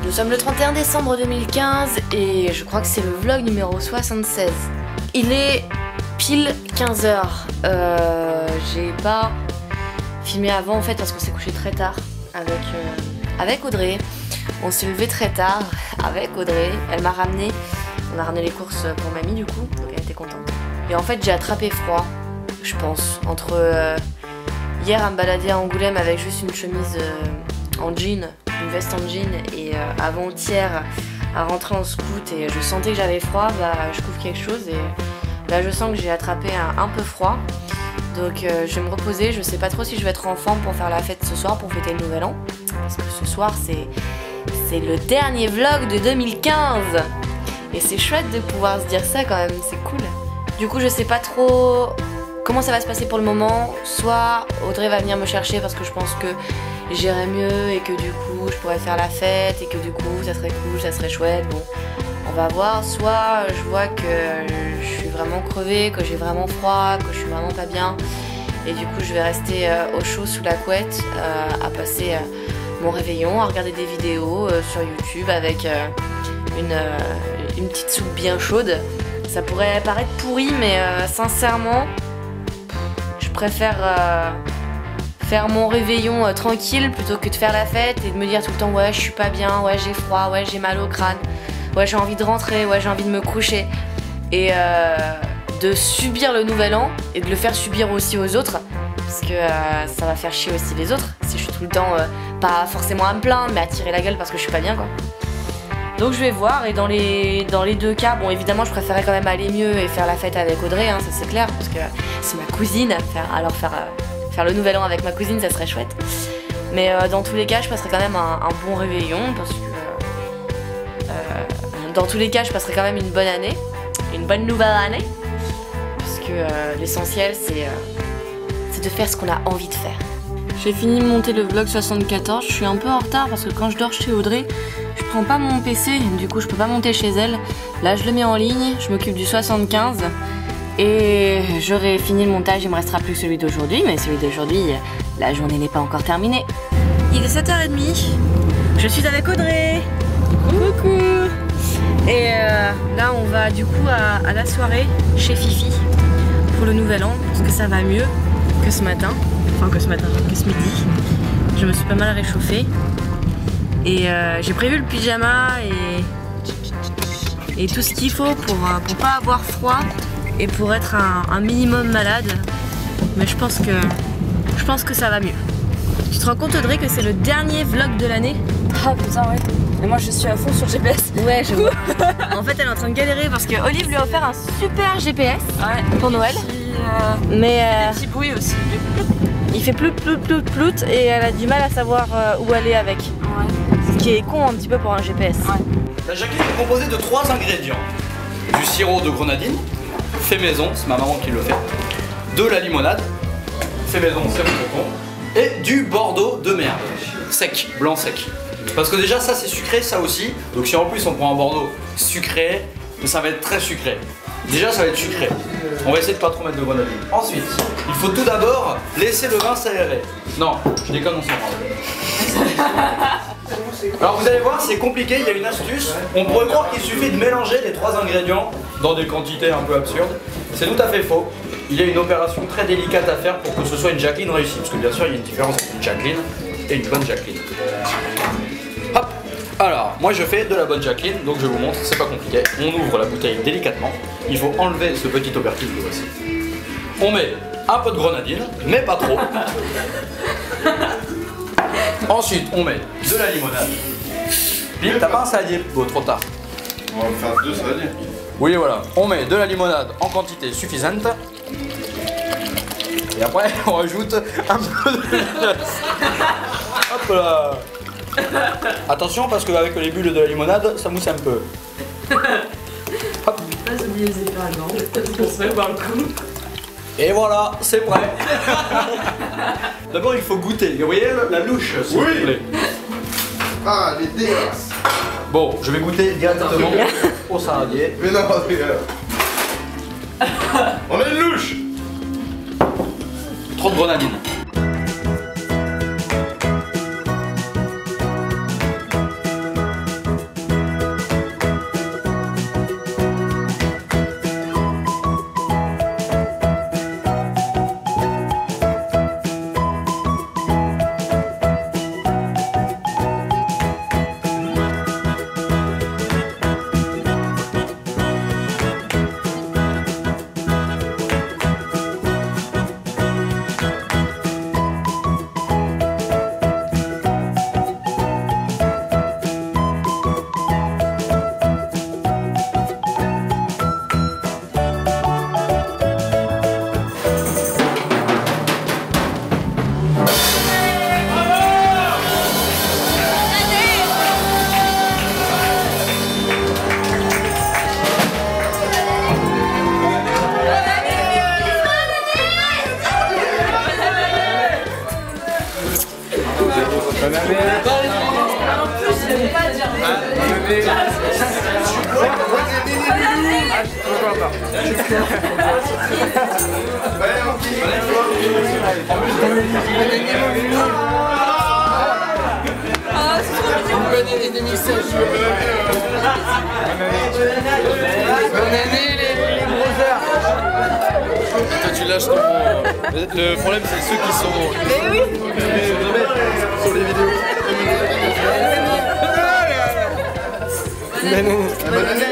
Nous sommes le 31 décembre 2015 et je crois que c'est le vlog numéro 76. Il est pile 15h. J'ai pas filmé avant en fait parce qu'on s'est couché très tard avec Audrey. On s'est levé très tard avec Audrey. Elle m'a ramené. On a ramené les courses pour mamie du coup, donc elle était contente. Et en fait j'ai attrapé froid, je pense, entre hier à me balader à Angoulême avec juste une chemise en jean, une veste en jean, et avant-hier à rentrer en scout et je sentais que j'avais froid, bah je couvre quelque chose et là je sens que j'ai attrapé un peu froid. Donc je vais me reposer, je sais pas trop si je vais être en forme pour faire la fête ce soir, pour fêter le nouvel an. Parce que ce soir c'est le dernier vlog de 2015. Et c'est chouette de pouvoir se dire ça quand même, c'est cool. Du coup je sais pas trop comment ça va se passer pour le moment. Soit Audrey va venir me chercher parce que je pense que j'irai mieux et que du coup je pourrais faire la fête et que du coup ça serait cool, ça serait chouette. Bon, on va voir. Soit je vois que je suis vraiment crevée, que j'ai vraiment froid, que je suis vraiment pas bien. Et du coup je vais rester au chaud sous la couette à passer mon réveillon, à regarder des vidéos sur YouTube avec une petite soupe bien chaude. Ça pourrait paraître pourri mais sincèrement je préfère faire mon réveillon tranquille plutôt que de faire la fête et de me dire tout le temps ouais je suis pas bien, ouais j'ai froid, ouais j'ai mal au crâne, ouais j'ai envie de rentrer, ouais j'ai envie de me coucher. Et de subir le nouvel an et de le faire subir aussi aux autres parce que ça va faire chier aussi les autres si je suis tout le temps pas forcément à me plaindre mais à tirer la gueule parce que je suis pas bien quoi. Donc je vais voir et dans les deux cas, bon évidemment je préférais quand même aller mieux et faire la fête avec Audrey, hein, ça c'est clair, parce que c'est ma cousine, faire le nouvel an avec ma cousine ça serait chouette. Mais dans tous les cas je passerai quand même un bon réveillon parce que dans tous les cas je passerai quand même une bonne année, une bonne nouvelle année. Parce que l'essentiel c'est de faire ce qu'on a envie de faire. J'ai fini de monter le vlog 74, je suis un peu en retard parce que quand je dors chez Audrey, je prends pas mon PC, du coup je peux pas monter chez elle. Là je le mets en ligne, je m'occupe du 75 et j'aurai fini le montage, il me restera plus que celui d'aujourd'hui, mais celui d'aujourd'hui, la journée n'est pas encore terminée. Il est 7h30, je suis avec Audrey. Coucou. Et là on va du coup à la soirée chez Fifi pour le nouvel an, parce que ça va mieux que ce matin. Enfin que ce midi. Je me suis pas mal réchauffée. Et j'ai prévu le pyjama et tout ce qu'il faut pour pas avoir froid et pour être un minimum malade. Mais je pense que ça va mieux. Tu te rends compte Audrey que c'est le dernier vlog de l'année? Ah putain ouais. Et moi je suis à fond sur GPS. Ouais je vois. En fait elle est en train de galérer parce que Olive lui a offert un super GPS pour Noël. Mais des petits bruits aussi. il fait plout et elle a du mal à savoir où aller avec. Ouais. Ce qui est con un petit peu pour un GPS. Ouais. La jacqueline est composée de 3 ingrédients. Du sirop de grenadine, fait maison, c'est ma maman qui le fait. De la limonade, fait maison, c'est mon tonton. Et du bordeaux de merde, sec, blanc sec. Parce que déjà ça c'est sucré, ça aussi. Donc si en plus on prend un bordeaux sucré, ça va être très sucré. Déjà ça va être sucré. On va essayer de pas trop mettre de grenadine. Ensuite, il faut tout d'abord laisser le vin s'aérer. Non, je déconne, on s'en parle. Alors vous allez voir, c'est compliqué, il y a une astuce. On pourrait croire qu'il suffit de mélanger les 3 ingrédients dans des quantités un peu absurdes. C'est tout à fait faux. Il y a une opération très délicate à faire pour que ce soit une Jacqueline réussie. Parce que bien sûr, il y a une différence entre une Jacqueline et une bonne Jacqueline. Hop. Alors, moi je fais de la bonne Jacqueline, donc je vous montre, c'est pas compliqué. On ouvre la bouteille délicatement. Il faut enlever ce petit opercule que voici. On met un peu de grenadine, mais pas trop. Ensuite, on met de la limonade. Bim, t'as pas un saladier? Bon, trop tard. On va faire 2 saladiers. Oui, voilà. On met de la limonade en quantité suffisante. Et après, on rajoute un peu de hop là. Attention, parce qu'avec les bulles de la limonade, ça mousse un peu. Hop. Pas oublier les épingles, on se fait par le coup. Et voilà, c'est prêt. D'abord, il faut goûter. Vous voyez la louche, s'il vous plaît. Ah, elle est dégueulasse. Bon, je vais goûter directement au saladier. Mais non, on a une louche. Trop de grenadine. Bonne année 2016. Bonne année les brothers. Toi tu lâches ton... Le problème c'est ceux qui sont... Mais oui. Sur les vidéos. Bonne année. Bonne année.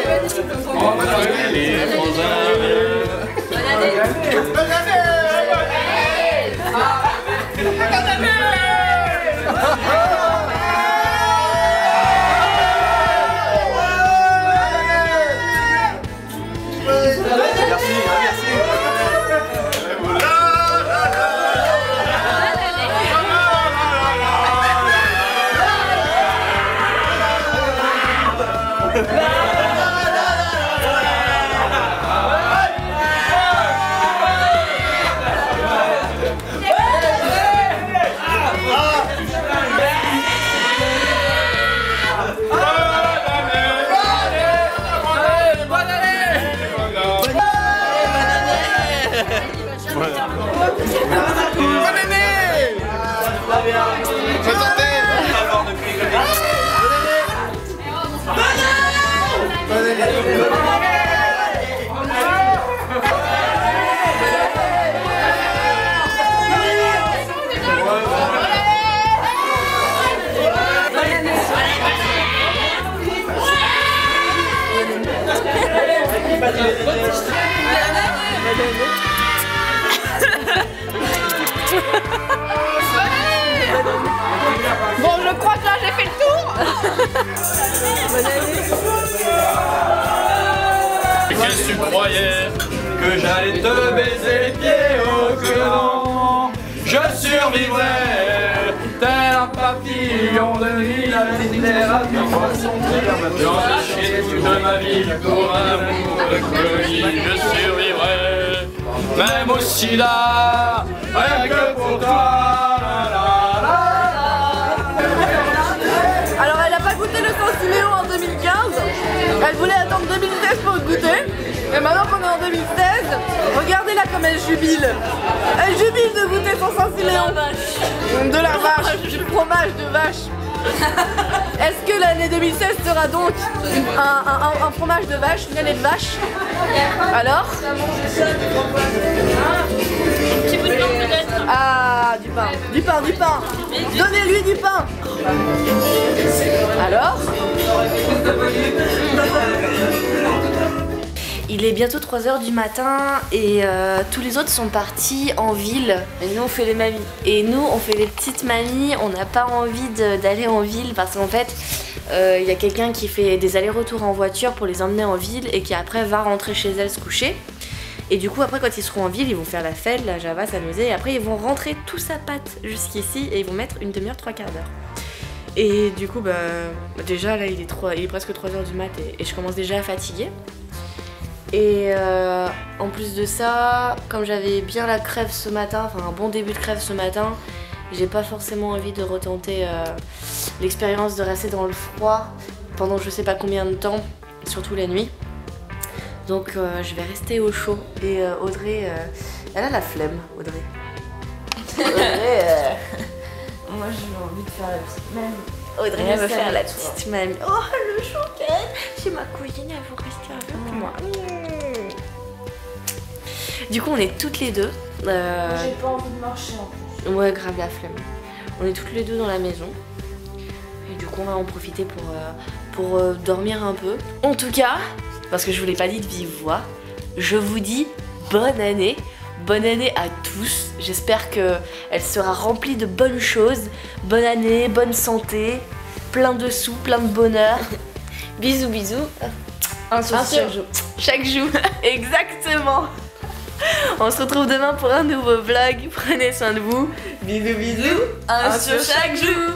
Bon, je crois que là j'ai fait le tour. Qu'est-ce que tu croyais que j'allais te baiser les pieds? Oh que non, je survivrai tel un papillon de nuit à la littérature poisson j'en ai chié de ma vie pour un amour de colis. Je survivrai même au sida, rien que pour toi. Alors elle a pas goûté le Saint-Siméon en 2015. Elle voulait attendre 2016 pour le goûter. Et maintenant qu'on est en 2016, regardez-la comme elle jubile. Elle jubile de goûter son Saint-Siméon. De la vache, du fromage de vache. Est-ce que l'année 2016 sera donc un fromage de vache, une année de vache? Alors? Ah, du pain, du pain, du pain. Donnez-lui du pain. Alors? Il est bientôt 3 h du matin et tous les autres sont partis en ville. Et nous on fait les mamies. Et nous on fait les petites mamies, on n'a pas envie d'aller en ville parce qu'en fait il y a quelqu'un qui fait des allers-retours en voiture pour les emmener en ville et qui après va rentrer chez elle se coucher. Et du coup après quand ils seront en ville ils vont faire la fête, la java, s'amuser et après ils vont rentrer tous à pattes jusqu'ici et ils vont mettre une demi-heure, 3 quarts d'heure. Et du coup déjà là il est presque 3 h du mat et je commence déjà à fatiguer. Et en plus de ça, comme j'avais bien la crève ce matin, enfin un bon début de crève ce matin, j'ai pas forcément envie de retenter l'expérience de rester dans le froid pendant je sais pas combien de temps, surtout la nuit. Donc je vais rester au chaud. Et Audrey, elle a la flemme, Audrey. Audrey, Moi j'ai envie de faire la petite mamie. Audrey Elle veut veut faire faire la le petite mamie. Oh le chouquet, c'est ma cousine, elle veut rester avec moi. Du coup on est toutes les deux. J'ai pas envie de marcher en plus. Ouais, grave la flemme. On est toutes les deux dans la maison. Et du coup on va en profiter pour dormir un peu. En tout cas, parce que je vous l'ai pas dit de vive voix, je vous dis bonne année. Bonne année à tous. J'espère qu'elle sera remplie de bonnes choses. Bonne année, bonne santé, plein de sous, plein de bonheur. Bisous, bisous. Un sur chaque jour. Chaque jour, exactement. On se retrouve demain pour un nouveau vlog. Prenez soin de vous. Bisous, bisous. Un sur chaque jour.